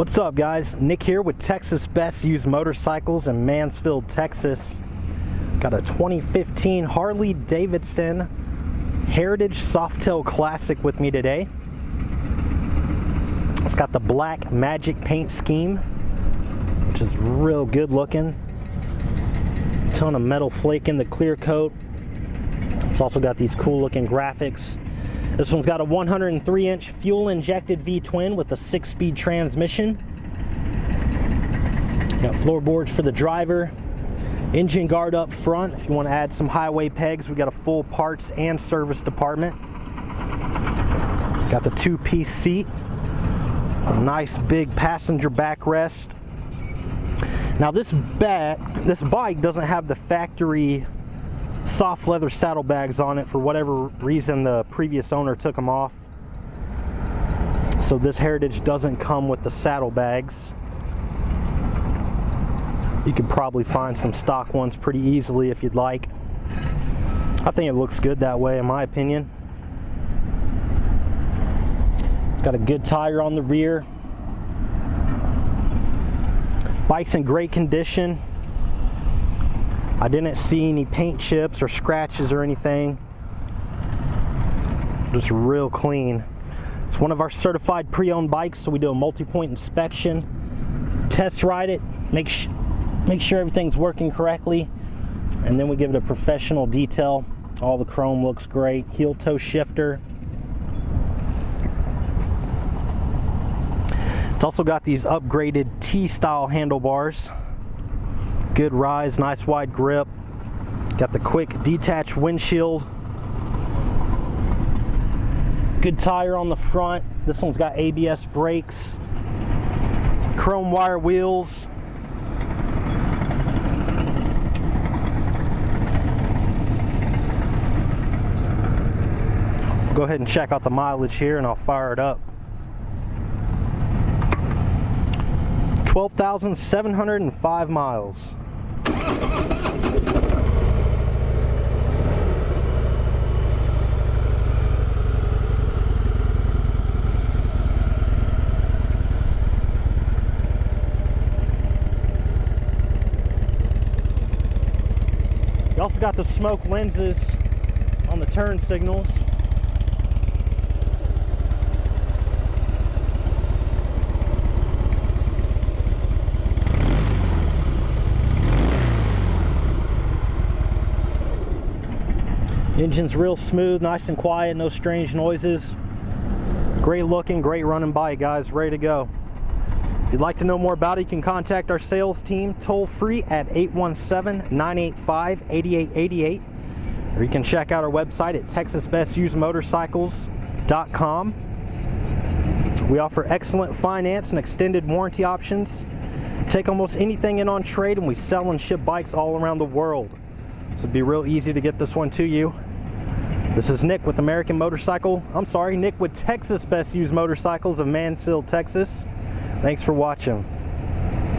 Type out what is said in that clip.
What's up, guys? Nick here with Texas Best Used Motorcycles in Mansfield, Texas. Got a 2015 Harley Davidson Heritage Softail Classic with me today. It's got the black magic paint scheme, which is real good looking. Ton of metal flake in the clear coat. It's also got these cool looking graphics. This one's got a 103-inch fuel-injected V-twin with a 6-speed transmission. Got floorboards for the driver. Engine guard up front if you want to add some highway pegs. We got a full parts and service department. Got the 2-piece seat. A nice big passenger backrest. Now this bike doesn't have the factory soft leather saddlebags on it. For whatever reason, the previous owner took them off, so this Heritage doesn't come with the saddlebags. You could probably find some stock ones pretty easily if you'd like. I think it looks good that way, in my opinion. It's got a good tire on the rear. Bike's in great condition. I didn't see any paint chips or scratches or anything. Just real clean. It's one of our certified pre-owned bikes, so we do a multi-point inspection, test ride it, make sure everything's working correctly, and then we give it a professional detail. All the chrome looks great. Heel toe shifter. It's also got these upgraded T-style handlebars. Good rise, nice wide grip. Got the quick detached windshield. Good tire on the front. This one's got ABS brakes. Chrome wire wheels. Go ahead and check out the mileage here and I'll fire it up. 12,705 miles. You also got the smoke lenses on the turn signals. Engine's real smooth, nice and quiet, no strange noises. Great looking, great running bike, guys, ready to go. If you'd like to know more about it, you can contact our sales team toll free at 817-985-8888, or you can check out our website at texasbestusedmotorcycles.com. We offer excellent finance and extended warranty options. Take almost anything in on trade, and we sell and ship bikes all around the world. So it'd be real easy to get this one to you. This is Nick with Nick with Texas Best Used Motorcycles of Mansfield, Texas. Thanks for watching.